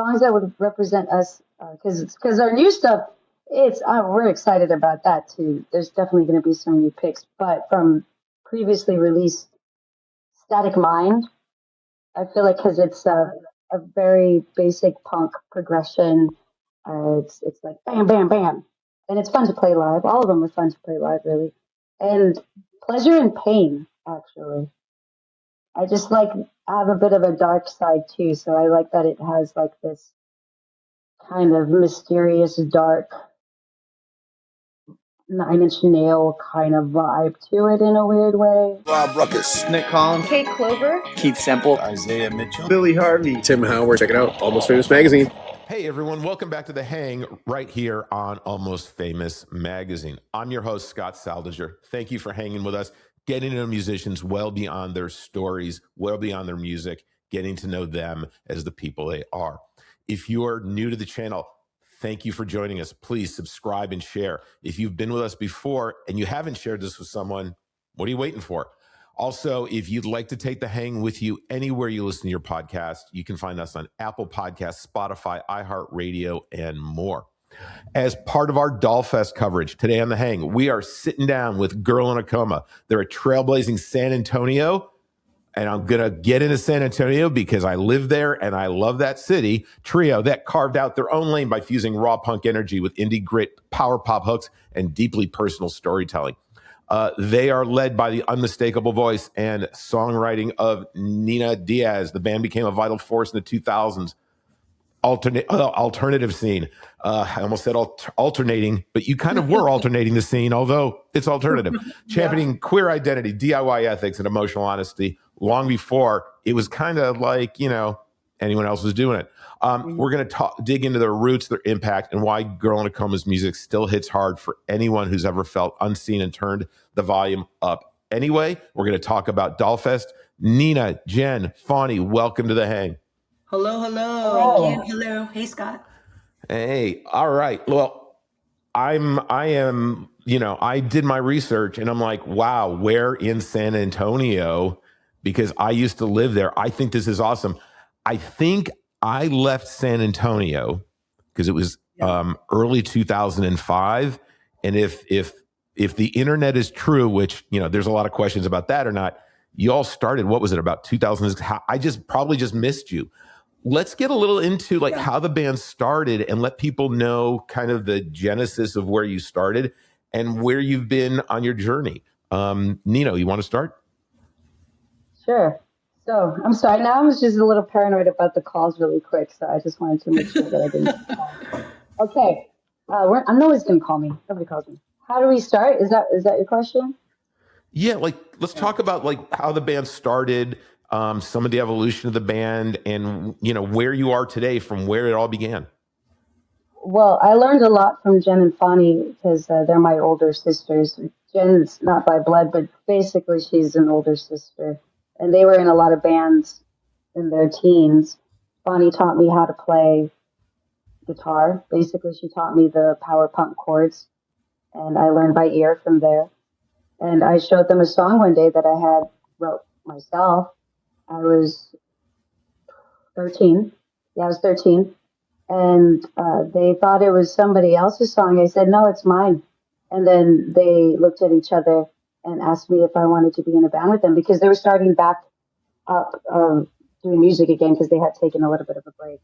songs that would represent us, because our new stuff, we're excited about that too. There's definitely going to be some new picks, but from previously released Static Mind, I feel like because it's a very basic punk progression. It's like bam, bam, bam, and it's fun to play live. All of them are fun to play live, really. And Pleasure and Pain, actually. I just like have a bit of a dark side too, so I like that it has like this kind of mysterious, dark, Nine Inch Nail kind of vibe to it in a weird way. Rob Ruckus, Nick Collins, Kate Clover, Keith Semple, Isaiah Mitchell, Billy Harvey, Tim Howard. Check it out, Almost Famous Magazine. Hey everyone, welcome back to The Hang right here on Almost Famous Magazine. I'm your host, Scott Saldinger. Thank you for hanging with us, getting to know musicians well beyond their stories, well beyond their music, getting to know them as the people they are. If you're new to the channel, thank you for joining us. Please subscribe and share. If you've been with us before and you haven't shared this with someone, what are you waiting for? Also, if you'd like to take The Hang with you anywhere you listen to your podcast, you can find us on Apple Podcasts, Spotify, iHeartRadio, and more. As part of our Dollfest coverage today on The Hang, we are sitting down with Girl In A Coma. They're a trailblazing San Antonio, and I'm going to get into San Antonio because I live there and I love that city. Trio that carved out their own lane by fusing raw punk energy with indie grit, power pop hooks, and deeply personal storytelling. They are led by the unmistakable voice and songwriting of Nina Diaz. The band became a vital force in the 2000s alternative scene. I almost said alternating, but you kind of were alternating the scene, although it's alternative. Championing queer identity, DIY ethics, and emotional honesty long before it was kind of like, anyone else was doing it. We're going to dig into their roots, their impact, and why Girl In A Coma's music still hits hard for anyone who's ever felt unseen and turned the volume up. Anyway, we're going to talk about Dollfest. Nina, Jenn, Fani, welcome to The Hang. Hello, hello. Thank you. Hello. Hey, Scott. Hey, all right. Well, I did my research and I'm like, wow, where in San Antonio? Because I used to live there. I think this is awesome. I think I left San Antonio because it was early 2005. And if the internet is true, which, there's a lot of questions about that or not, you all started, what was it, about 2000? I probably just missed you. Let's get a little into how the band started and let people know kind of the genesis of where you started and where you've been on your journey. Nino, you want to start? Sure. So I'm sorry. Now I was just a little paranoid about the calls really quick, so I just wanted to make sure that I didn't call. Okay. I'm always going to call me. Nobody calls me. How do we start? Is that your question? Yeah, let's talk about how the band started, some of the evolution of the band, and where you are today from where it all began. Well, I learned a lot from Jenn and Fani because they're my older sisters. Jenn's not by blood, but basically she's an older sister. And they were in a lot of bands in their teens. Fani taught me how to play guitar. Basically, she taught me the power punk chords, and I learned by ear from there. And I showed them a song one day that I had wrote myself. I was 13. Yeah, I was 13. And they thought it was somebody else's song. I said, no, it's mine. And then they looked at each other and asked me if I wanted to be in a band with them because they were starting back up doing music again because they had taken a little bit of a break.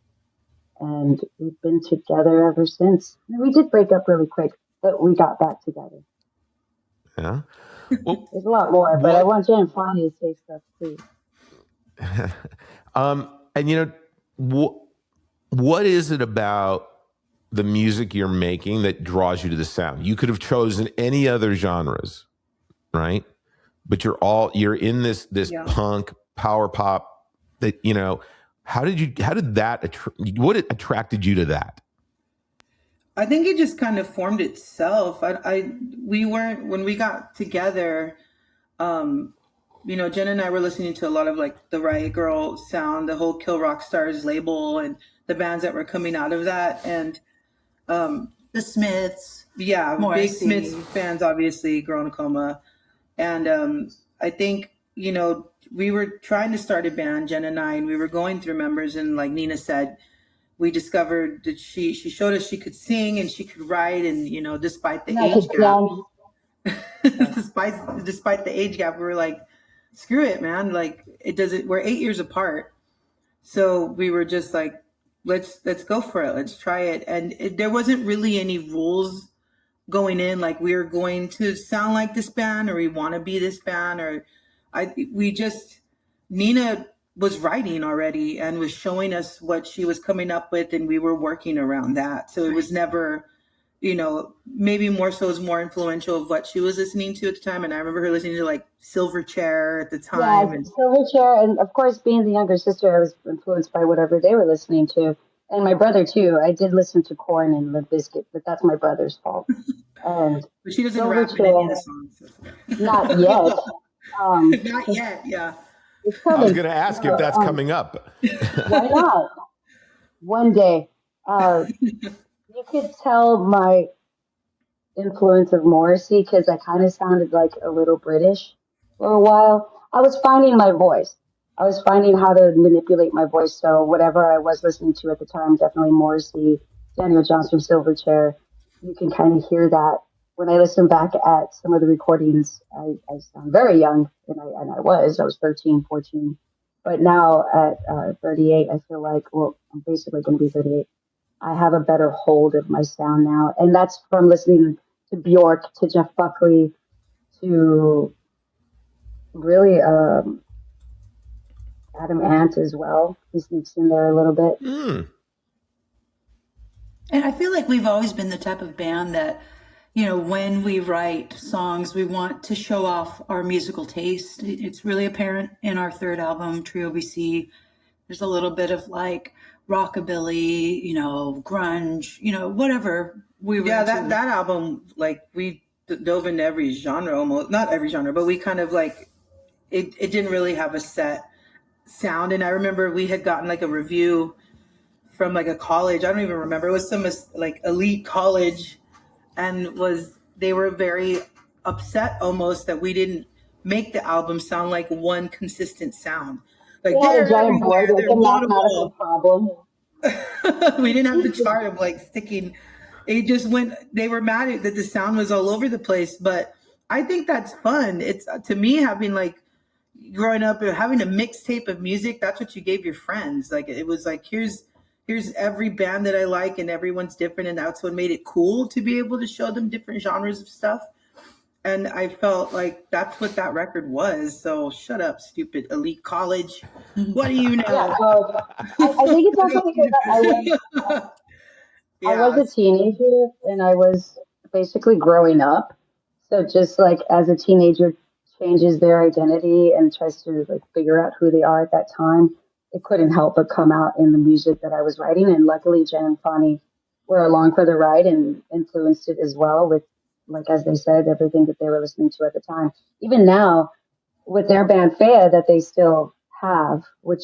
And we've been together ever since. And we did break up really quick, but we got back together. Yeah. Well, there's a lot more, but I want Jenn and Fani to say stuff too. And what is it about the music you're making that draws you to the sound? You could have chosen any other genres, right? But you're in this punk power pop that, what attracted you to that? I think it just kind of formed itself. When we got together, Jenn and I were listening to a lot of the Riot Grrrl sound, the whole Kill Rock Stars label and the bands that were coming out of that. And the Smiths. Yeah, Morrissey. Big Smiths fans, obviously, Girl In A Coma. And I think, we were trying to start a band, Jenn and I, and we were going through members, and like Nina said, we discovered that she showed us she could sing and she could write, and you know, despite the And I age could gap, dance. despite the age gap, we were like, screw it, man. Like it doesn't. We're 8 years apart, so we were just like, let's go for it. Let's try it. And there wasn't really any rules going in, like we're going to sound like this band or we want to be this band, or we just, Nina was writing already and was showing us what she was coming up with, and we were working around that. So it was never, you know, maybe more so is more influential of what she was listening to at the time. And I remember her listening to like Silverchair at the time. Yeah, And Silverchair, and of course, being the younger sister, I was influenced by whatever they were listening to, and my brother too. I did listen to Korn and Limp Bizkit, but that's my brother's fault. And but she doesn't rap in any of the Silverchair, songs. not yet. Not yet, yeah. It's I was coming. going to ask if that's coming up. Why not? One day. You could tell my influence of Morrissey because I kind of sounded like a little British for a while. I was finding my voice. I was finding how to manipulate my voice. So whatever I was listening to at the time, definitely Morrissey, Daniel Johnston, Silverchair, you can kind of hear that. When I listen back at some of the recordings, I sound very young, and I was 13, 14. But now at 38, I feel like, well, I'm basically going to be 38. I have a better hold of my sound now. And that's from listening to Bjork, to Jeff Buckley, to really Adam Ant as well. He sneaks in there a little bit. And I feel like we've always been the type of band that, you know, when we write songs, we want to show off our musical taste. It's really apparent in our third album, Trio B.C. There's a little bit of like rockabilly, you know, grunge, you know, whatever we were. Yeah, that album, like we dove into every genre, almost not every genre, but we kind of like it didn't really have a set sound. And I remember we had gotten like a review from like a college. I don't even remember. It was some like elite college, and they were very upset almost that we didn't make the album sound like one consistent sound. Like They had a giant board with a mathematical problem. We didn't have the chart of like sticking. It just went. They were mad that the sound was all over the place. But I think that's fun. It's to me, having like growing up having a mixtape of music. That's what you gave your friends. Like it was like here's every band that I like, and everyone's different, and that's what made it cool to be able to show them different genres of stuff. And I felt like that's what that record was. So shut up, stupid elite college. What do you know? Yeah, well, I think it's also because I was a teenager and I was basically growing up. So just like as a teenager changes their identity and tries to like figure out who they are at that time, it couldn't help but come out in the music that I was writing. And luckily Jenn and Fani were along for the ride and influenced it as well with, like, as they said, everything that they were listening to at the time. Even now, with their band Faya that they still have, which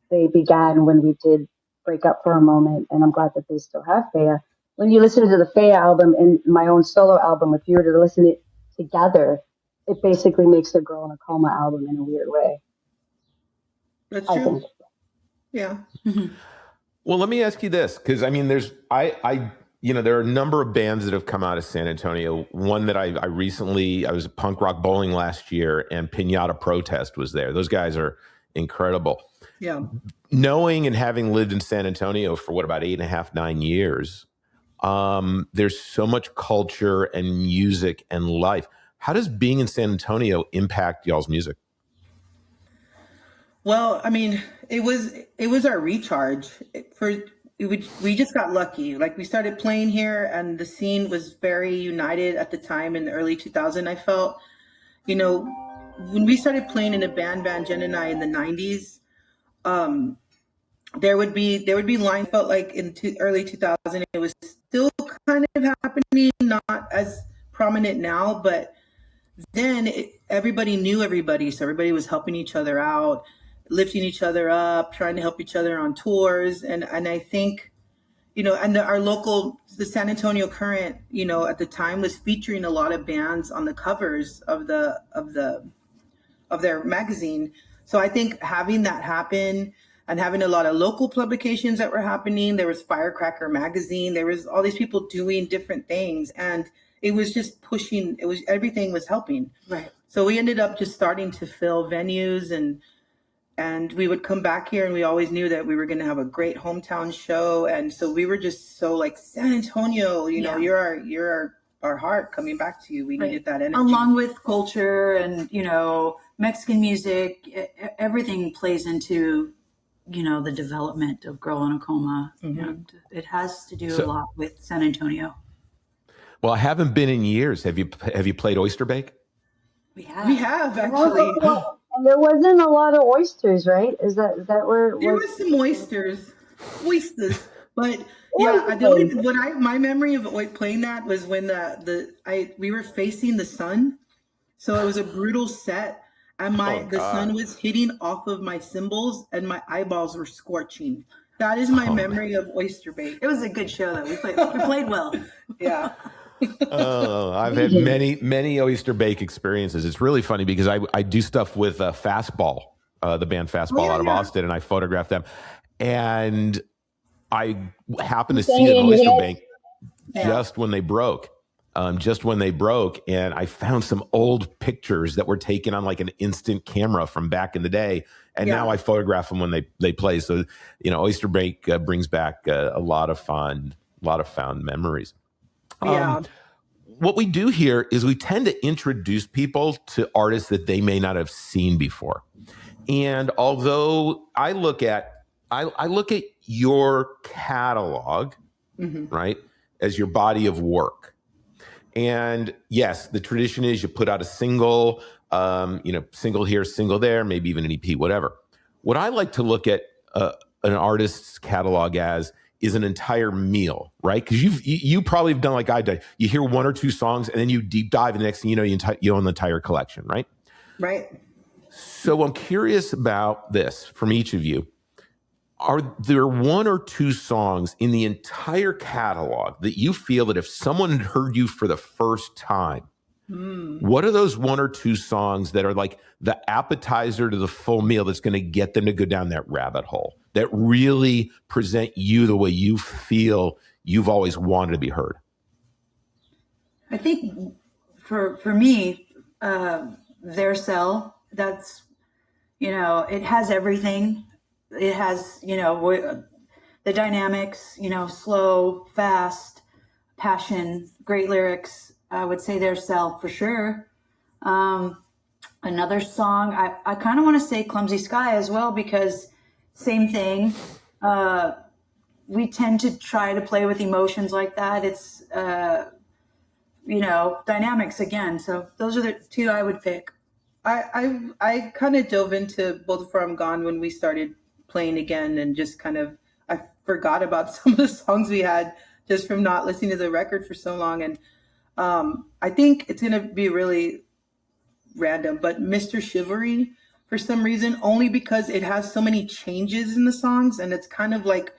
they began when we did break up for a moment, and I'm glad that they still have Faya. When you listen to the Faya album and my own solo album, if you were to listen it together, it basically makes a Girl in a Coma album in a weird way. That's true. I think. Yeah. Well, let me ask you this, because I mean, there are a number of bands that have come out of San Antonio. One that I was at Punk Rock Bowling last year, and Pinata Protest was there. Those guys are incredible. Yeah. Knowing and having lived in San Antonio for about 8.5, 9 years, there's so much culture and music and life. How does being in San Antonio impact y'all's music? Well, I mean, it was our recharge. We just got lucky. Like we started playing here, and the scene was very united at the time in the early 2000s. I felt, you know, when we started playing in a band, Jenn and I, in the 90s, there would be line. Felt like in early 2000, it was still kind of happening, not as prominent now, but then everybody knew everybody, so everybody was helping each other out, lifting each other up, trying to help each other on tours. And I think, you know, and our local, the San Antonio Current, you know, at the time was featuring a lot of bands on the covers of their magazine. So I think having that happen, and having a lot of local publications that were happening. There was Firecracker magazine. There was all these people doing different things, and it was just pushing. It was, everything was helping. Right. So we ended up just starting to fill venues, and we would come back here, and we always knew that we were going to have a great hometown show. And so we were just so like, San Antonio, you know, you're our heart coming back to you. We needed that energy. Along with culture and, you know, Mexican music, everything plays into, you know, the development of Girl In A Coma. And it has to do a lot with San Antonio. Well, I haven't been in years. Have you played Oyster Bake? We have actually. And there wasn't a lot of oysters, right? Is that where? There was some oysters, but yeah. My memory of playing that was when we were facing the sun, so it was a brutal set, and the sun was hitting off of my cymbals, and my eyeballs were scorching. That is my memory of Oyster Bake. It was a good show though. We played well. Yeah. I've had many Oyster Bake experiences. It's really funny because I do stuff with Fastball, the band Fastball out of Austin, and I photograph them. And I happened to see an Oyster Bake just when they broke. And I found some old pictures that were taken on like an instant camera from back in the day. And now I photograph them when they play. So, you know, Oyster Bake brings back a lot of fond memories. What we do here is we tend to introduce people to artists that they may not have seen before. And although I look at your catalog, right, as your body of work. And yes, the tradition is you put out a single, single here, single there, maybe even an EP, whatever. What I like to look at an artist's catalog as is an entire meal, right? Because you probably have done like I did. You hear one or two songs and then you deep dive, and the next thing you know, you own the entire collection, right? Right. So I'm curious about this from each of you. Are there one or two songs in the entire catalog that you feel that if someone had heard you for the first time, what are those one or two songs that are like the appetizer to the full meal that's going to get them to go down that rabbit hole, that really present you the way you feel you've always wanted to be heard? I think for me, Their Cell, that's, you know, it has everything. It has, you know, the dynamics, you know, slow, fast, passion, great lyrics. I would say Their Cell for sure. Another song, I kind of want to say Clumsy Sky as well, because same thing. We tend to try to play with emotions like that. It's, you know, dynamics again. So those are the two I would pick. I kind of dove into Both Before I'm Gone when we started playing again, and just kind of, I forgot about some of the songs we had just from not listening to the record for so long. And I think it's going to be really random, but Mr. Chivalry, for some reason, only because it has so many changes in the songs, and it's kind of like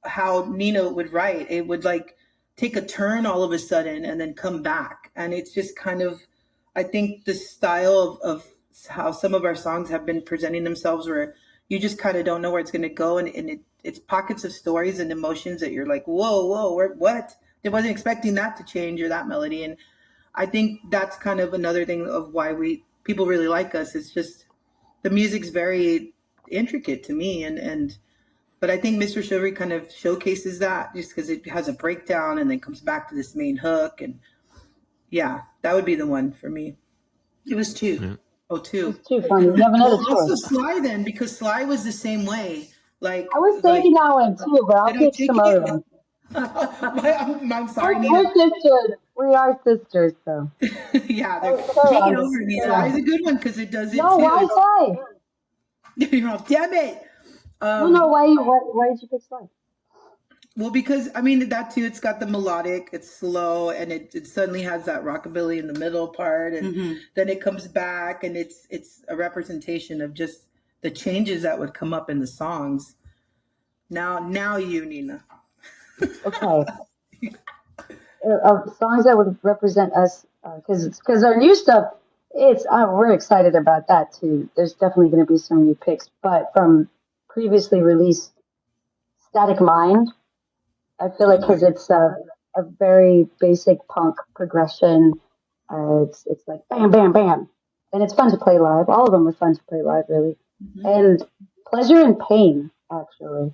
how Nina would write. It would like take a turn all of a sudden and then come back. And it's just kind of, I think the style of how some of our songs have been presenting themselves, where you just kind of don't know where it's going to go. And it's pockets of stories and emotions that you're like, whoa, what? I wasn't expecting that to change, or that melody. And I think that's kind of another thing of why people really like us. It's just the music's very intricate to me. But I think Mr. Chivalry kind of showcases that, just because it has a breakdown and then comes back to this main hook. And yeah, that would be the one for me. It was two. Yeah. Oh, two. It's too funny. You have another Also choice. Sly then, because Sly was the same way. Like I was thinking that one too, but I'll pick some other one. I'm sorry, We're Nina. sisters. We are sisters, though. Yeah, they're Taking over me. Sly's a good one because it does it No, too. why Sly? You're all, damn it. No, why did you pick Sly? Well, because I mean that too. It's got the melodic, it's slow, and it suddenly has that rockabilly in the middle part, and then it comes back, and it's a representation of just the changes that would come up in the songs. Now you, Nina. Okay. Songs that would represent us, because our new stuff, we're excited about that too. There's definitely going to be some new picks, but from previously released Static Mind. I feel like because it's a very basic punk progression. It's like bam, bam, bam. And it's fun to play live. All of them are fun to play live, really. And Pleasure and Pain, actually.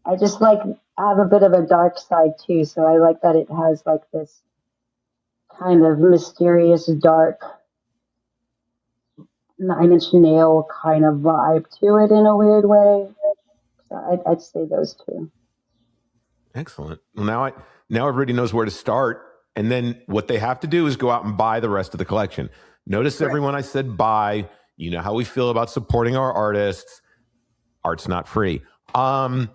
I just like have a bit of a dark side too, so I like that it has like this kind of mysterious, dark, Nine Inch Nail kind of vibe to it in a weird way. So I'd say those two. Excellent. Well, now everybody knows where to start, and then what they have to do is go out and buy the rest of the collection. Notice everyone I said buy. You know how we feel about supporting our artists. Art's not free. I'm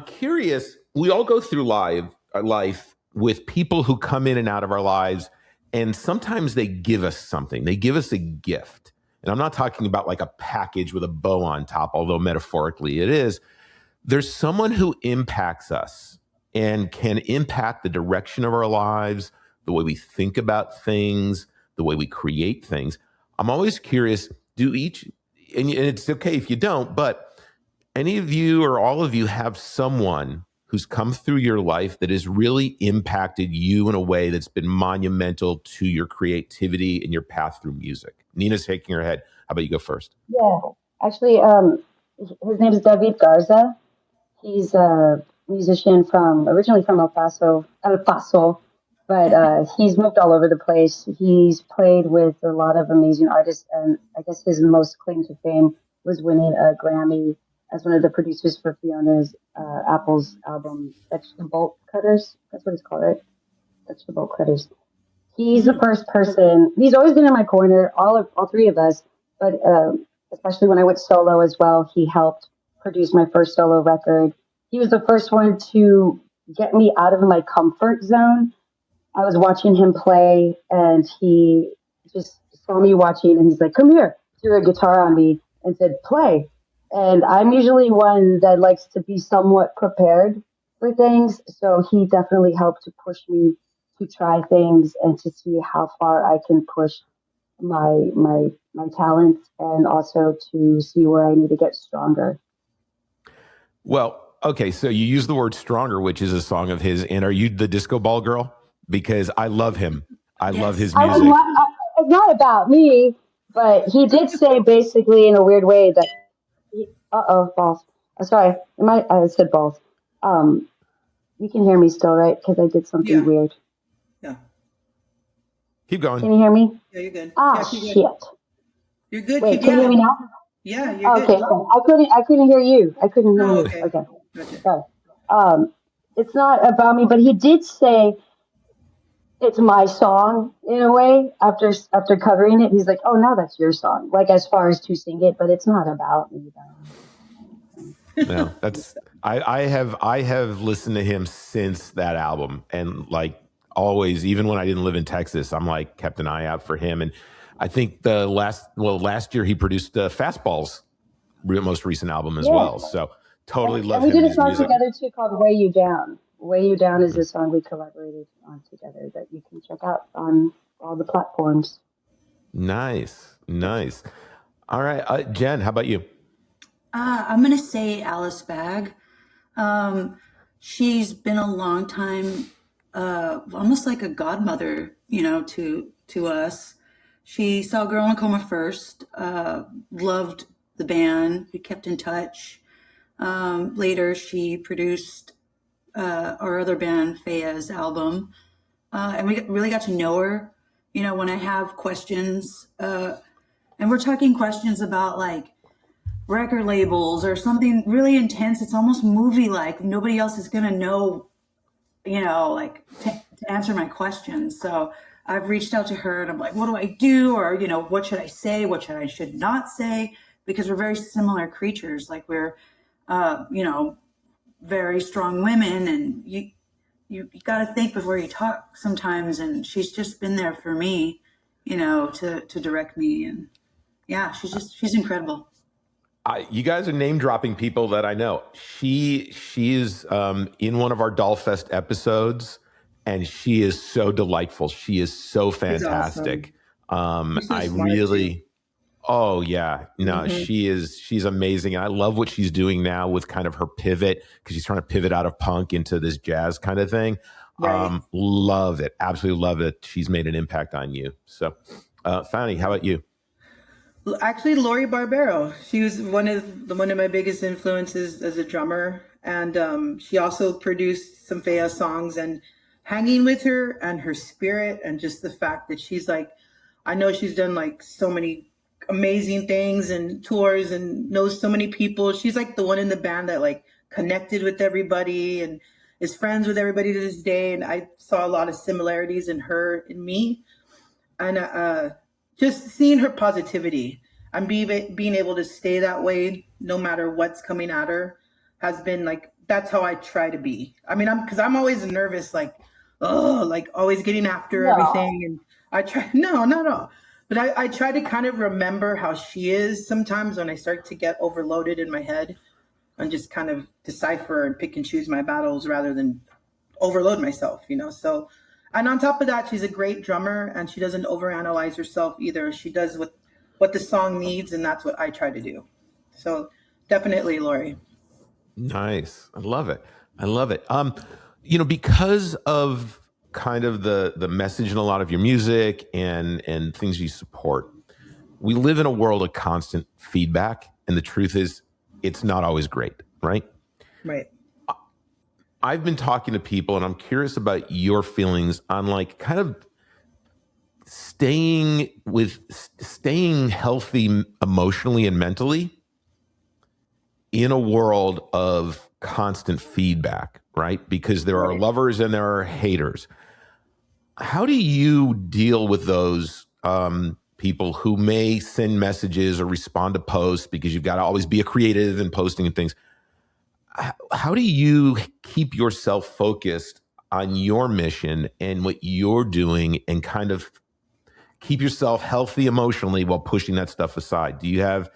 curious. We all go through life with people who come in and out of our lives, and sometimes they give us something. They give us a gift. And I'm not talking about like a package with a bow on top, although metaphorically it is. There's someone who impacts us and can impact the direction of our lives, the way we think about things, the way we create things. I'm always curious, and it's okay if you don't, but any of you or all of you have someone who's come through your life that has really impacted you in a way that's been monumental to your creativity and your path through music? Nina's shaking her head. How about you go first? Yeah, actually, his name is David Garza. He's a musician originally from El Paso, but he's moved all over the place. He's played with a lot of amazing artists, and I guess his most claim to fame was winning a Grammy as one of the producers for Fiona's Apple's album, Vegetable Cutters. That's what it's called, right? Vegetable Cutters. He's the first person. He's always been in my corner, all three of us, but especially when I went solo as well, he helped produce my first solo record. He was the first one to get me out of my comfort zone. I was watching him play, and he just saw me watching, and he's like, "Come here," threw a guitar on me and said, "Play." And I'm usually one that likes to be somewhat prepared for things, so he definitely helped to push me to try things and to see how far I can push my talents, and also to see where I need to get stronger. Well, okay, so you use the word "Stronger," which is a song of his, and are you the disco ball girl? Because I love him. I love his music. It's not about me, but he did say basically in a weird way that balls. Sorry, I said balls. You can hear me still, right? Because I did something weird. Yeah. Keep going. Can you hear me? Yeah, you're good. Shit. You're good. Wait, can you hear me now? Yeah, you're good. Okay, I couldn't hear you. I couldn't hear you. Okay. Okay. Sorry. It's not about me, but he did say it's my song in a way. After covering it, he's like, "Oh, now that's your song." Like as far as to sing it, but it's not about me. No, I have listened to him since that album, and like always, even when I didn't live in Texas, I'm like kept an eye out for him. And I think last year he produced Fastball's most recent album as well. So totally love him. We did a song together too called "Weigh You Down." "Weigh You Down" is a song we collaborated on together that you can check out on all the platforms. Nice. All right, Jen, how about you? I'm going to say Alice Bag. She's been a long time, almost like a godmother, to us. She saw Girl In A Coma first, loved the band. We kept in touch. Later, she produced our other band, Fea's album. And we really got to know her. When I have questions, and we're talking questions about like record labels or something really intense. It's almost movie-like. Nobody else is going to know, to answer my questions. So I've reached out to her and I'm like, what do I do? Or, what should I say? What should not say? Because we're very similar creatures. Like we're, very strong women, and you got to think before you talk sometimes. And she's just been there for me, to direct me. And yeah, she's incredible. You guys are name dropping people that I know. She is in one of our Dollfest episodes, and she is so delightful. She is so fantastic. Awesome. I really, Oh yeah, no, she's amazing, and I love what she's doing now with kind of her pivot, because she's trying to pivot out of punk into this jazz kind of thing. Right. Love it, absolutely love it. She's made an impact on you. So, Fani, how about you? Actually, Lori Barbero. She was one of my biggest influences as a drummer, and she also produced some Faya songs. And hanging with her and her spirit, and just the fact that she's like, I know she's done like so many amazing things and tours and knows so many people. She's like the one in the band that like connected with everybody and is friends with everybody to this day. And I saw a lot of similarities in her and me, and just seeing her positivity and being able to stay that way no matter what's coming at her has been like, that's how I try to be. I mean, because I'm always nervous, like, oh, like always getting after everything. And I try, no. But I try to kind of remember how she is sometimes when I start to get overloaded in my head, and just kind of decipher and pick and choose my battles rather than overload myself, So, and on top of that, she's a great drummer, and she doesn't overanalyze herself either. She does what the song needs, and that's what I try to do. So definitely Lori. Nice. I love it. Because of kind of the message in a lot of your music and things you support, we live in a world of constant feedback, and the truth is it's not always great, right? Right. I've been talking to people, and I'm curious about your feelings on like kind of staying healthy emotionally and mentally in a world of constant feedback, right? Because there are lovers and there are haters. How do you deal with those people who may send messages or respond to posts, because you've got to always be a creative and posting and things? How do you keep yourself focused on your mission and what you're doing, and kind of keep yourself healthy emotionally while pushing that stuff aside? Do you have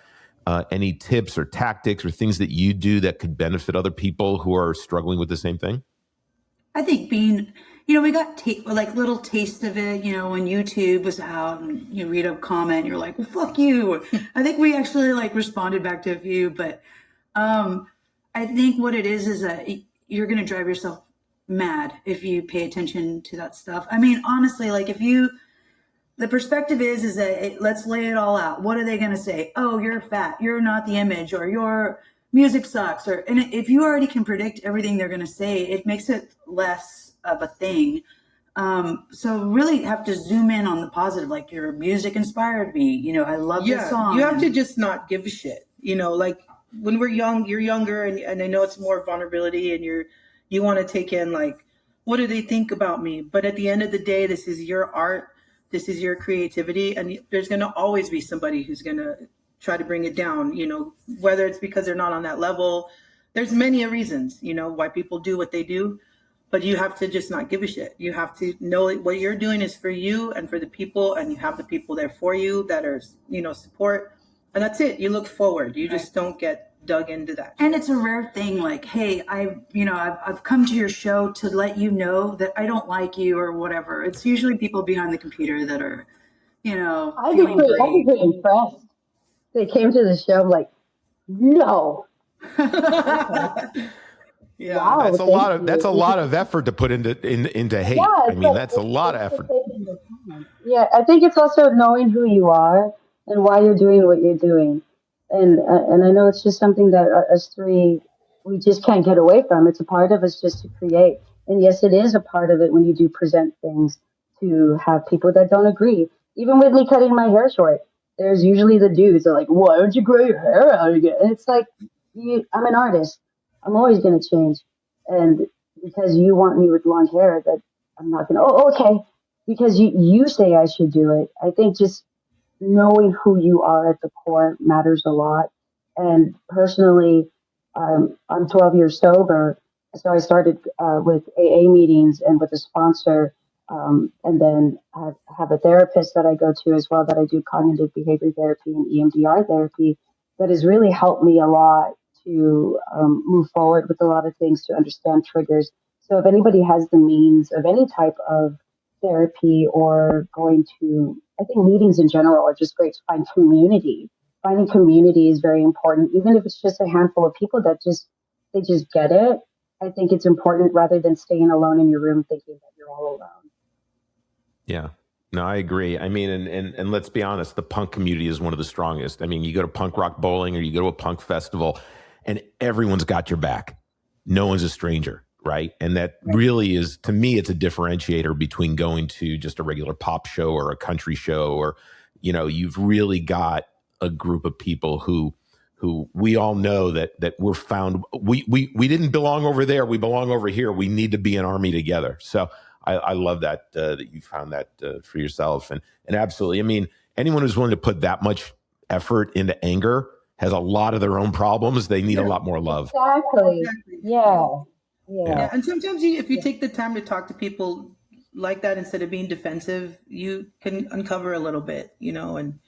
any tips or tactics or things that you do that could benefit other people who are struggling with the same thing? I think being, we got like little taste of it, when YouTube was out, and you read a comment, you're like, well, fuck you. I think we actually like responded back to a few, but I think what it is that you're going to drive yourself mad if you pay attention to that stuff. I mean, honestly, like the perspective is that let's lay it all out. What are they going to say? Oh, you're fat. You're not the image, or your music sucks. And if you already can predict everything they're going to say, it makes it less of a thing. So really have to zoom in on the positive. Like, your music inspired me. I love this song. You have to just not give a shit. Like when we're young, you're younger, and I know it's more vulnerability, and you want to take in like, what do they think about me? But at the end of the day, this is your art. This is your creativity, and there's going to always be somebody who's going to try to bring it down, whether it's because they're not on that level. There's many reasons, why people do what they do, but you have to just not give a shit. You have to know what you're doing is for you and for the people, and you have the people there for you that are, support, and that's it. You look forward. You just don't get dug into that. And it's a rare thing, like, hey, I've come to your show to let you know that I don't like you or whatever. It's usually people behind the computer that are, I was pretty impressed. They came to the show, I'm like, no. Yeah, wow, that's a lot of effort to put into hate. Yeah, that's a lot of effort. Yeah, I think it's also knowing who you are and why you're doing what you're doing. And I know it's just something that us three, we just can't get away from. It's a part of us just to create. And yes, it is a part of it when you do present things to have people that don't agree. Even with me cutting my hair short, there's usually the dudes that are like, why don't you grow your hair out again? And it's like, I'm an artist. I'm always going to change. And because you want me with long hair, that I'm not going to, okay. Because you say I should do it. I think just knowing who you are at the core matters a lot. And personally, I'm 12 years sober. So I started with AA meetings and with a sponsor. And then I have a therapist that I go to as well, that I do cognitive behavior therapy and EMDR therapy, that has really helped me a lot to move forward with a lot of things, to understand triggers. So if anybody has the means of any type of therapy or going to, I think meetings in general are just great to find community. Finding community is very important, even if it's just a handful of people that they just get it. I think it's important rather than staying alone in your room thinking that you're all alone. Yeah. No, I agree. I mean, and let's be honest, the punk community is one of the strongest. I mean, you go to punk rock bowling or you go to a punk festival and everyone's got your back. No one's a stranger, right? And that really is, to me, it's a differentiator between going to just a regular pop show or a country show, or, you know, you've really got a group of people who we all know that we're found. We didn't belong over there. We belong over here. We need to be an army together. So I love that you found that for yourself, and absolutely. I mean, anyone who's willing to put that much effort into anger has a lot of their own problems. They need a lot more love. Exactly. Yeah. And sometimes if you take the time to talk to people like that instead of being defensive, you can uncover a little bit, you know, and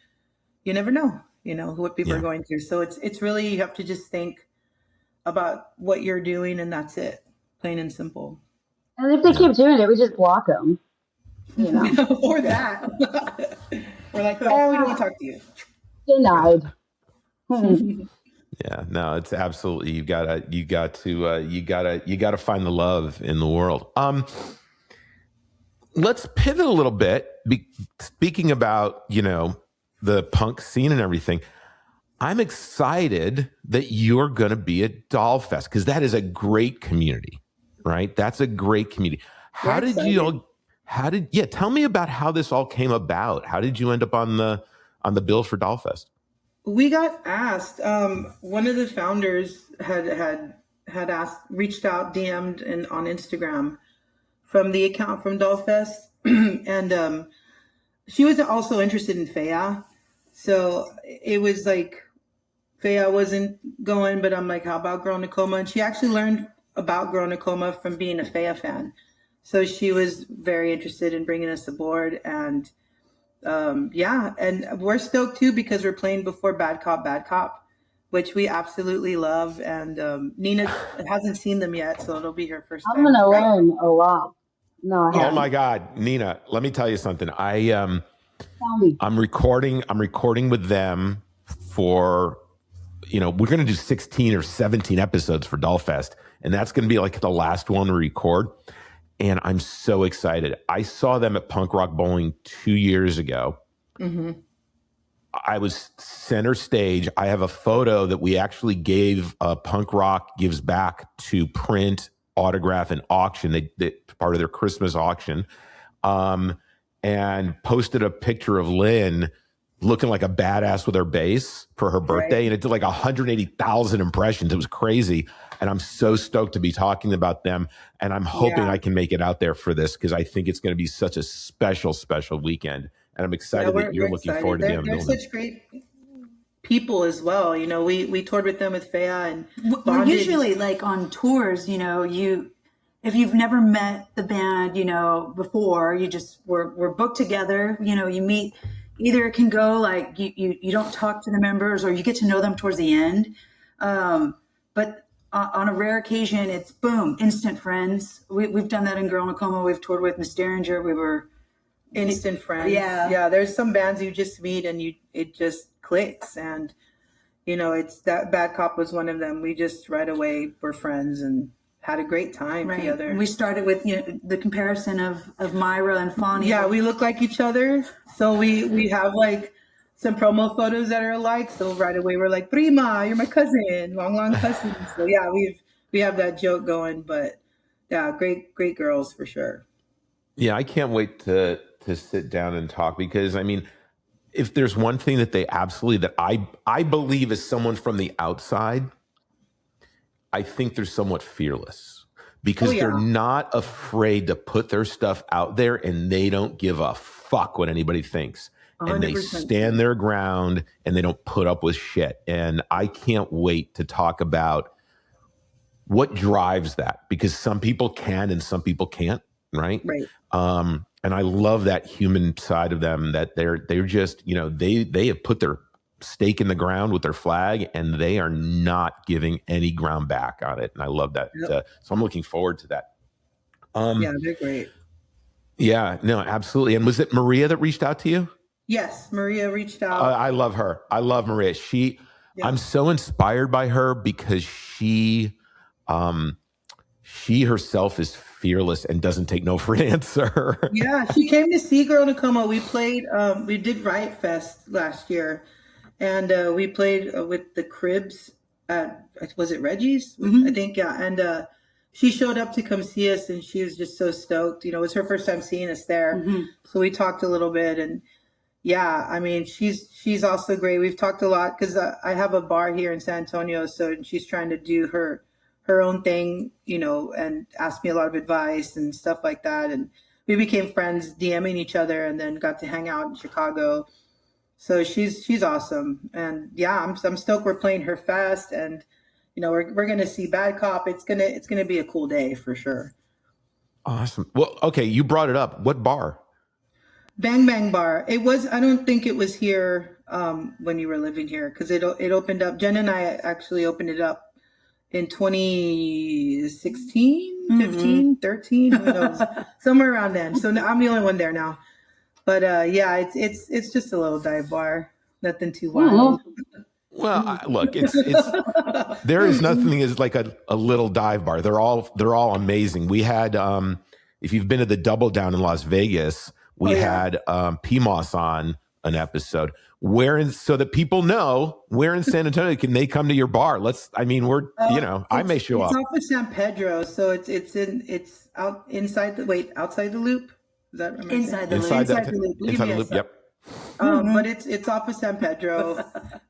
you never know, you know, what people are going through. So it's really, you have to just think about what you're doing, and that's it, plain and simple. And if they keep doing it, we just block them, you know. Or that. We're like, oh, we don't want to talk to you. Denied. Yeah, no, it's absolutely, you gotta find the love in the world. Let's pivot a little bit. Speaking about, you know, the punk scene and everything, I'm excited that you're going to be at Dollfest, because that is a great community, right? That's a great community. Tell me about how this all came about. How did you end up on the bill for Dollfest? We got asked. One of the founders had asked, reached out, DM'd on Instagram from the account from Dollfest, and she was also interested in Faya. So it was like Faya wasn't going, but I'm like, how about Girl In A Coma? And she actually learned about Girl In A Coma from being a Faya fan. So she was very interested in bringing us aboard, and and we're stoked too, because we're playing before Bad Cop, which we absolutely love. And Nina hasn't seen them yet, so it'll be her first time. I'm gonna learn a lot. No, Oh my God, Nina, let me tell you something. I'm recording with them for, you know, we're going to do 16 or 17 episodes for Dollfest, and that's going to be like the last one to record. And I'm so excited. I saw them at Punk Rock Bowling 2 years ago. Mm-hmm. I was center stage. I have a photo that we actually gave Punk Rock Gives Back to print, autograph, and auction. They part of their Christmas auction, and posted a picture of Lynn looking like a badass with her bass for her birthday. Right. And it did like 180,000 impressions. It was crazy. And I'm so stoked to be talking about them. And I'm hoping I can make it out there for this, because I think it's going to be such a special, special weekend. And I'm excited that you're looking forward to them. They're such great people as well. You know, we toured with them with Faya, and we're usually like on tours, you know, if you've never met the band, you know, before, we're booked together, you know, you meet, either it can go like you don't talk to the members, or you get to know them towards the end. But on a rare occasion, it's boom, instant friends. We've done that in Girl In A Coma. We've toured with Miss Derringer. We were instant friends. Yeah. There's some bands you just meet and it just clicks. And, you know, it's that Bad Cop was one of them. We just right away were friends and had a great time together. We started with, you know, the comparison of Myra and Fani. Yeah, we look like each other. So we have like some promo photos that are alike. So right away we're like, Prima, you're my cousin, long cousin. So yeah, we have that joke going. But yeah, great girls for sure. Yeah, I can't wait to sit down and talk, because I mean, if there's one thing that they absolutely, that I believe as someone from the outside, I think they're somewhat fearless, because they're not afraid to put their stuff out there, and they don't give a fuck what anybody thinks. 100%. And they stand their ground, and they don't put up with shit. And I can't wait to talk about what drives that, because some people can and some people can't, right? Right. And I love that human side of them, that they're just, you know, they have put their stake in the ground with their flag, and they are not giving any ground back on it. And I love that. Yep. So I'm looking forward to that. Yeah, they're great. Yeah, no, absolutely. And was it Maria that reached out to you? Yes, Maria reached out. I love her. I love Maria. I'm so inspired by her because she herself is fearless and doesn't take no for an answer. Yeah, she came to see Girl In A Coma. We played, we did Riot Fest last year, and we played with the Cribs at, was it Reggie's? I think, yeah. And she showed up to come see us, and she was just so stoked. It was her first time seeing us there. So we talked a little bit, and yeah, I mean, she's also great. We've talked a lot because I have a bar here in San Antonio, so she's trying to do her own thing, and asked me a lot of advice and stuff like that. And we became friends, DMing each other, and then got to hang out in Chicago. So she's awesome, and yeah, I'm stoked we're playing her fest, and we're gonna see Bad Cop. It's gonna be a cool day for sure. Awesome. Well, okay, you brought it up. What bar? Bang Bang Bar. It was. I don't think it was here when you were living here, because it opened up. Jen and I actually opened it up in 2016, 15, 13, who knows, somewhere around then. So I'm the only one there now. But yeah, it's just a little dive bar, nothing too wild. Well, look, it's there is nothing as like a little dive bar. They're all amazing. We had if you've been to the Double Down in Las Vegas, we had PMOS on an episode. So that people know where in San Antonio can they come to your bar? I may show up. It's off of San Pedro, so it's outside the loop. Is that right? Inside the loop. Inside the loop. Yep. But it's off of San Pedro.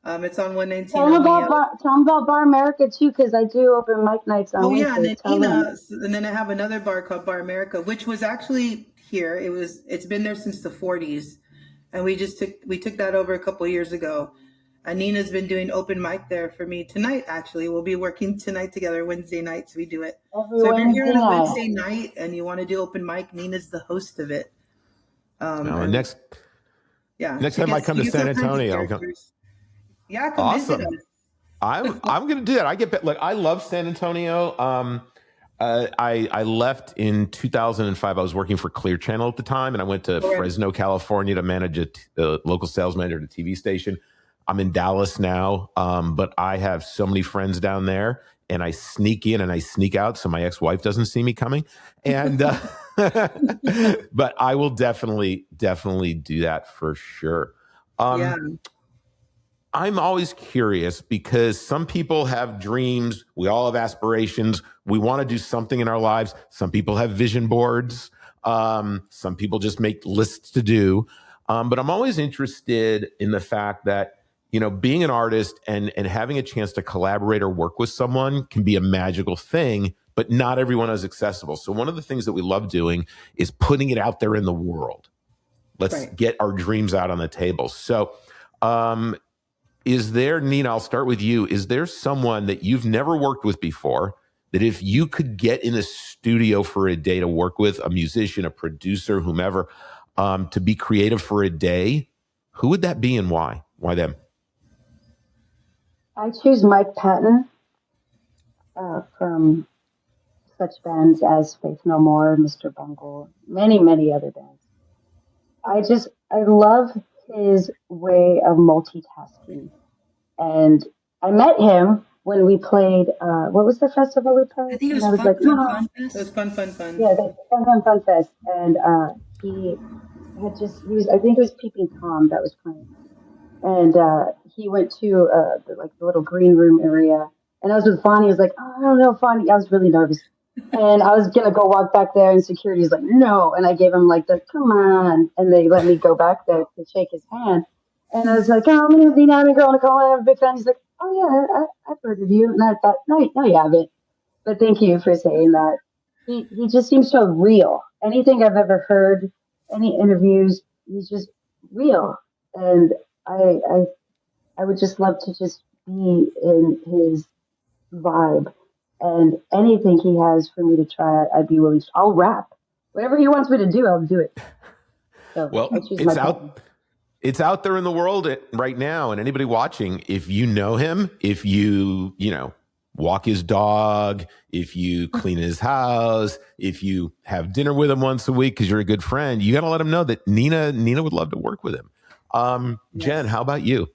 It's on 119. Tell them about Bar America too, because I do open mic nights on Wednesday. And then I have another bar called Bar America, which was actually here. It's been there since the 40s, and we took that over a couple of years ago. And Nina's been doing open mic there for me tonight. Actually, we'll be working tonight together. Wednesday nights we do it. So if you're here on a Wednesday night and you want to do open mic, Nina's the host of it. Next time I come to San Antonio, I'll come. Yeah, come visit us. I'm going to do that. I love San Antonio. I left in 2005. I was working for Clear Channel at the time, and I went to Fresno, California to manage a local sales manager at a TV station. I'm in Dallas now, but I have so many friends down there, and I sneak in and I sneak out so my ex-wife doesn't see me coming. And but I will definitely do that for sure. I'm always curious because some people have dreams. We all have aspirations. We want to do something in our lives. Some people have vision boards. Some people just make lists to do. But I'm always interested in the fact that, being an artist and having a chance to collaborate or work with someone can be a magical thing, but not everyone is accessible. So one of the things that we love doing is putting it out there in the world. Let's get our dreams out on the table. So, is there, Nina, I'll start with you. Is there someone that you've never worked with before that if you could get in a studio for a day to work with, a musician, a producer, whomever, to be creative for a day, who would that be and why? Why them? I choose Mike Patton from such bands as Faith No More, Mr. Bungle, many, many other bands. I love his way of multitasking. And I met him when we played, what was the festival we played? I think it was Fun Fun Fest. It was Fun Yeah, the Fun Fest. And he had I think it was Peeping Tom that was playing. And he went to the little green room area. And I was with Fani. I was like, oh, I don't know, Fani. I was really nervous. And I was going to go walk back there, and security was like, no. And I gave him come on. And they let me go back there to shake his hand. And I was like, oh, my name's Nina. I'm a Girl In A Coma. I'm a big fan. He's like, oh, yeah, I've heard of you. And I thought, no, you haven't. But thank you for saying that. He just seems so real. Anything I've ever heard, any interviews, he's just real. And I would just love to just be in his vibe. And anything he has for me to try, I'd be willing to. I'll rap. Whatever he wants me to do, I'll do it. So well, it's out there in the world right now. And anybody watching, if you know him, if you walk his dog, if you clean his house, if you have dinner with him once a week because you're a good friend, you got to let him know that Nina would love to work with him. Jenn, how about you?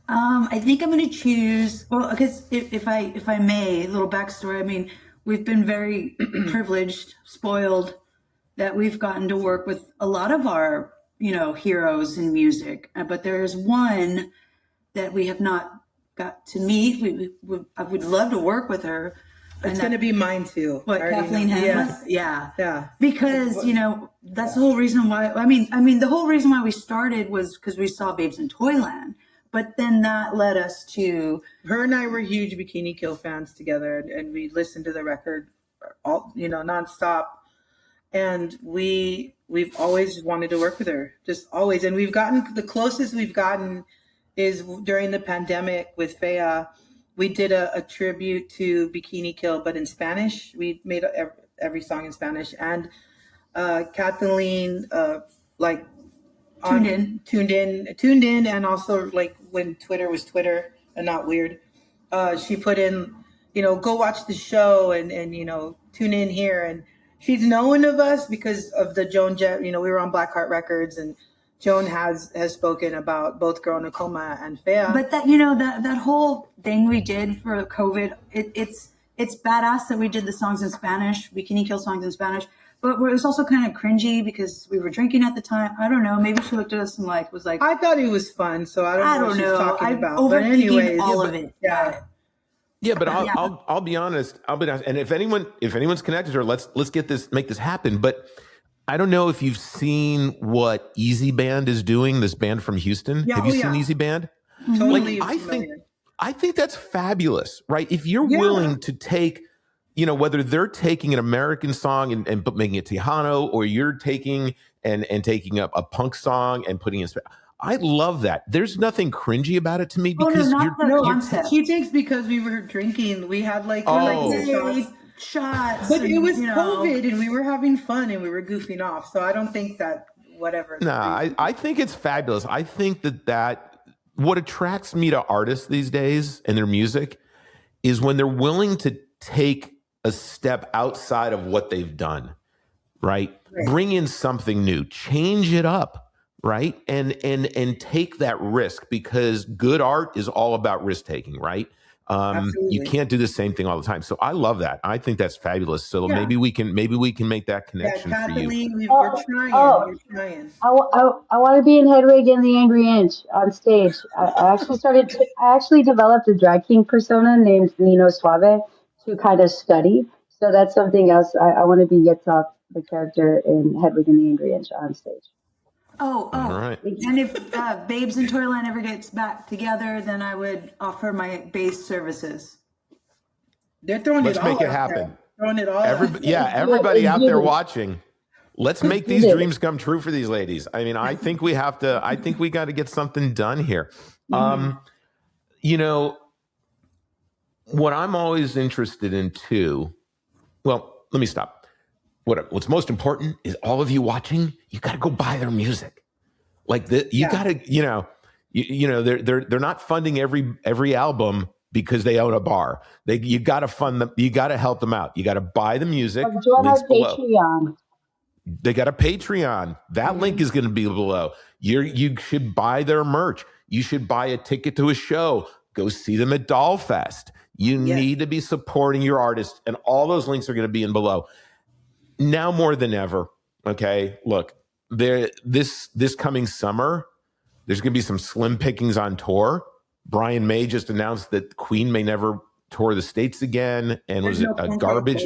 I think I'm going to choose, well, because if I may, a little backstory. I mean, we've been very privileged, spoiled, that we've gotten to work with a lot of our, heroes in music. But there's one that we have not got to meet. I would love to work with her. It's going to be mine too. What, Kathleen Hanna? Yes. Yeah. Because, that's the whole reason why, I mean, the whole reason why we started was because we saw Babes in Toyland. But then that led us to... Her and I were huge Bikini Kill fans together, and we listened to the record all, nonstop. And we've always wanted to work with her, just always. And the closest we've gotten is during the pandemic with Fea. We did a tribute to Bikini Kill, but in Spanish. We made every song in Spanish. And Kathleen, tuned in, and also like when Twitter was Twitter and not weird. She put in, go watch the show and tune in here. And she's known of us because of the Joan Jett, we were on Blackheart Records, and Joan has spoken about both Girl In A Coma and Fea. But that, that whole thing we did for COVID, it's badass that we did the songs in Spanish, Bikini Kill songs in Spanish. But it was also kind of cringy because we were drinking at the time. I don't know. Maybe she looked at us and was like, I thought it was fun, so I don't know what she's talking about. But anyways, all of it. Yeah, but I'll be honest. And if anyone's connected to her, let's make this happen. But I don't know if you've seen what Easy Band is doing. This band from Houston. Yeah, have you seen Easy Band? Totally. I think that's fabulous, right? If you're willing to take, whether they're taking an American song and making it Tejano, or you're taking and taking up a punk song and putting in. I love that. There's nothing cringy about it to me because He thinks because we were drinking, we had shots. But it was COVID and we were having fun and we were goofing off. So I don't think that whatever. No, I think it's fabulous. I think that what attracts me to artists these days and their music is when they're willing to take a step outside of what they've done, right? Bring in something new, change it up, right? And take that risk, because good art is all about risk taking, right? You can't do the same thing all the time. So I love that. I think that's fabulous. So maybe we can make that connection for you. We're trying. I want to be in Hedwig and the Angry Inch on stage. I actually developed a drag king persona named Nino Suave to kind of study. So that's something else. I want to be Yitzhak, the character in Hedwig and the Angry Inch, on stage. All right. And if Babes in Toyland ever gets back together, then I would offer my bass services. They're throwing Let's it all. Let's make it happen. Throwing it all. Everybody out there watching, let's make these dreams come true for these ladies. I mean, I think we got to get something done here. What I'm always interested in too. Well, let me stop. What's most important is all of you watching, you got to go buy their music. Like you got to, they're not funding every album because they own a bar. You got to fund them. You got to help them out. You got to buy the music. Join our Patreon. They got a Patreon. That link is going to be below. You should buy their merch. You should buy a ticket to a show. Go see them at Dollfest. You need to be supporting your artist, and all those links are going to be in below. Now more than ever, okay, look, this coming summer, there's going to be some slim pickings on tour. Brian May just announced that Queen may never tour the States again, and was it a garbage?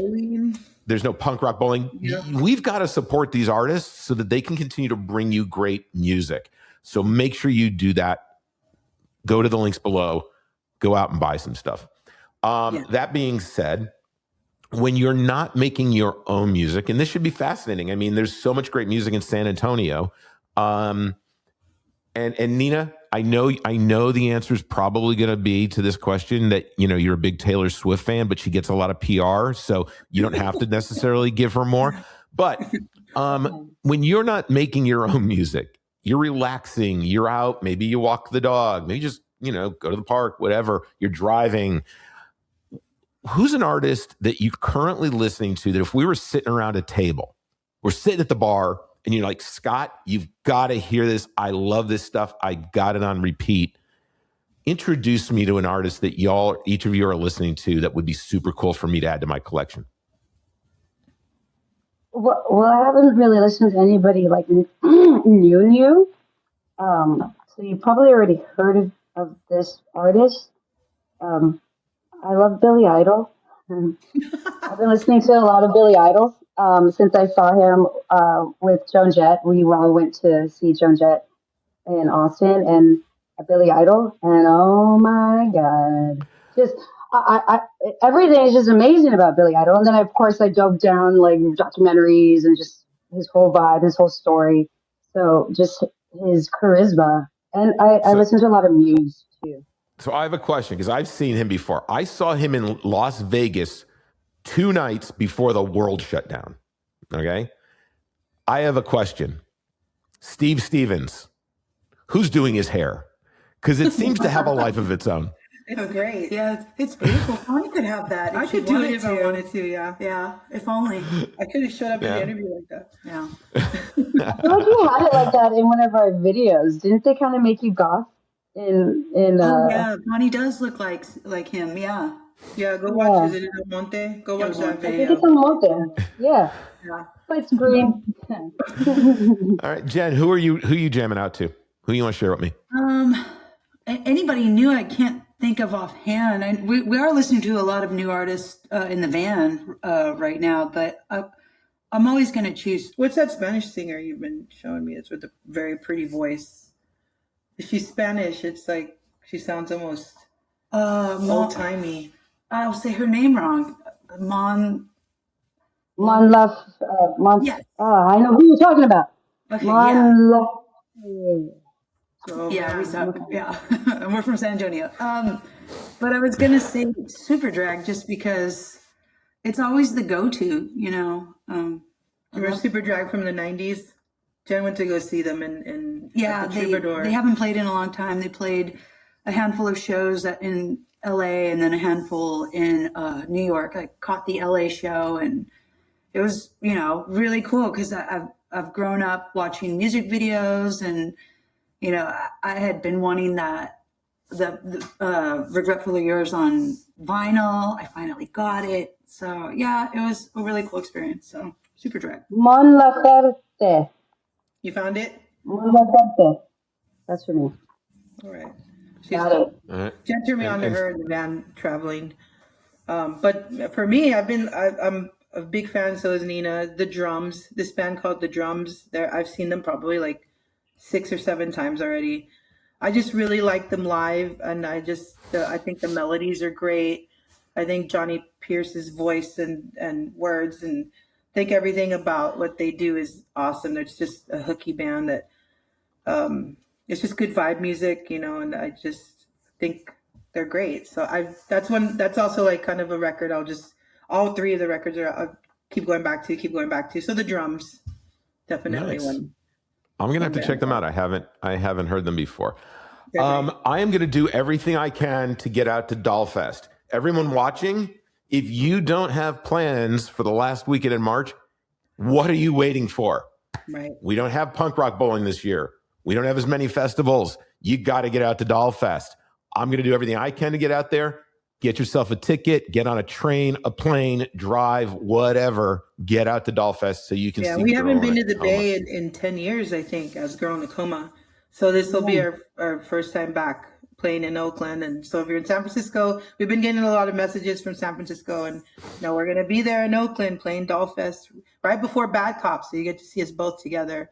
There's no punk rock bowling. Yeah. We've got to support these artists so that they can continue to bring you great music. So make sure you do that. Go to the links below. Go out and buy some stuff. That being said, when you're not making your own music, and this should be fascinating. I mean, there's so much great music in San Antonio. And Nina, I know the answer is probably going to be to this question that, you're a big Taylor Swift fan, but she gets a lot of PR, so you don't have to necessarily give her more. But when you're not making your own music, you're relaxing, you're out, maybe you walk the dog, maybe just, go to the park, whatever, you're driving. who's an artist that you're currently listening to that if we were sitting around a table, we're sitting at the bar and you're like, Scott, you've got to hear this. I love this stuff. I got it on repeat. Introduce me to an artist that each of you are listening to that would be super cool for me to add to my collection. Well, I haven't really listened to anybody like new. So you probably already heard of this artist. I love Billy Idol. I've been listening to a lot of Billy Idol since I saw him with Joan Jett. We all went to see Joan Jett in Austin and Billy Idol, and oh my God, just everything is just amazing about Billy Idol. And then of course I dove down like documentaries and just his whole vibe, his whole story. So just his charisma, and I listen to a lot of Muse too. So I have a question because I've seen him before. I saw him in Las Vegas 2 nights before the world shut down. Okay. I have a question. Steve Stevens, who's doing his hair? Because it seems to have a life of its own. It's great. Yeah, it's beautiful. Fani could have that. I could do it if I wanted to, yeah. Yeah, if only. I could have showed up in the interview like that. Yeah. I feel like you had it like that in one of our videos. Didn't they kind of make you goth? Yeah, Fani does look like him. Yeah. Yeah, go watch. Is it in El Monte? Go watch that I think video. it's El Monte. Yeah. It's green. All right, Jen, who you jamming out to? Who you want to share with me? Anybody new I can't think of offhand. And we are listening to a lot of new artists in the van right now, but I'm always going to choose. What's that Spanish singer you've been showing me? It's with a very pretty voice. If she's Spanish, it's like she sounds almost old-timey. I'll say her name wrong. Yes. I know who you're talking about. Okay, yeah, and we're from San Antonio. But I was gonna say Super Drag just because it's always the go-to, you know. Remember Super Drag from the 90s? Jen went to go see them in the Troubadour. They haven't played in a long time. They played a handful of shows in LA and then a handful in New York. I caught the LA show and it was, you know, really cool because I've grown up watching music videos and, you know, I had been wanting the Regretfully Yours on vinyl. I finally got it. So yeah, it was a really cool experience. So Super Drag. Mon Laferte. You found it? Mon Laferte. That's her name. All right. Got it. All right. Jen turned me on to her in the van traveling. But for me, I'm a big fan. So is Nina. The Drums, this band called The Drums. I've seen them probably like 6 or 7 times already. I just really like them live, and I think the melodies are great. I think Johnny Pierce's voice and words, and I think everything about what they do is awesome. It's just a hooky band that it's just good vibe music, you know, and I just think they're great. So that's also like kind of a record. All 3 of the records I'll keep going back to. So The Drums, definitely one. I'm gonna have to check them out. I haven't heard them before. I am gonna do everything I can to get out to Dollfest. Everyone watching, if you don't have plans for the last weekend in March, what are you waiting for? Right. We don't have punk rock bowling this year. We don't have as many festivals. You got to get out to Dollfest. I'm gonna do everything I can to get out there. Get yourself a ticket, get on a train, a plane, drive, whatever. Get out to Dollfest so you can see. Yeah, we haven't been to the Bay in 10 years, I think, as Girl In A Coma. So this will be our first time back playing in Oakland. And so if you're in San Francisco, we've been getting a lot of messages from San Francisco. And now we're going to be there in Oakland playing Dollfest right before Bad Cop. So you get to see us both together.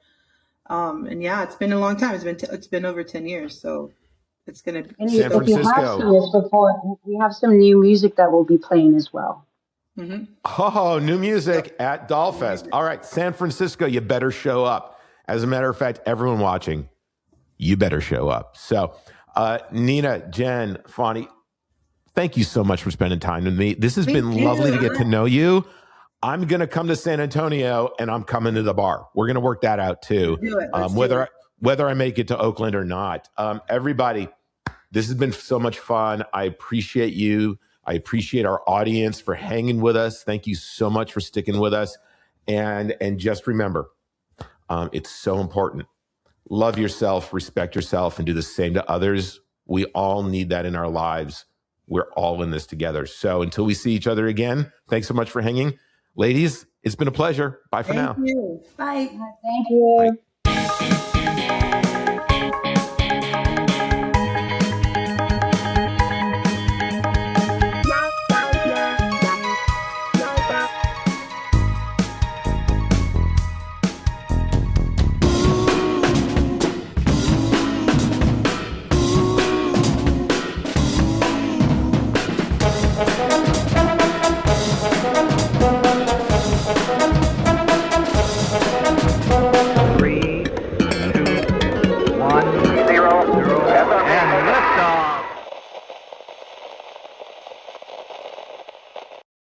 And yeah, it's been a long time. It's been over 10 years. So it's going to be San Francisco. We have some new music that we'll be playing as well. Mm-hmm. Oh, new music at Dollfest. All right, San Francisco, you better show up. As a matter of fact, everyone watching, you better show up. So, Nina, Jen, Fani, thank you so much for spending time with me. This has been lovely to get to know you. I'm going to come to San Antonio and I'm coming to the bar. We're going to work that out too. Whether I make it to Oakland or not. Everybody, this has been so much fun. I appreciate you I appreciate our audience for hanging with us. Thank you so much for sticking with us. And just remember, it's so important. Love yourself, respect yourself, and do the same to others. We all need that in our lives. We're all in this together. So until we see each other again, thanks so much for hanging. Ladies, it's been a pleasure. Bye for now. Thank you. Bye. Thank you. Bye.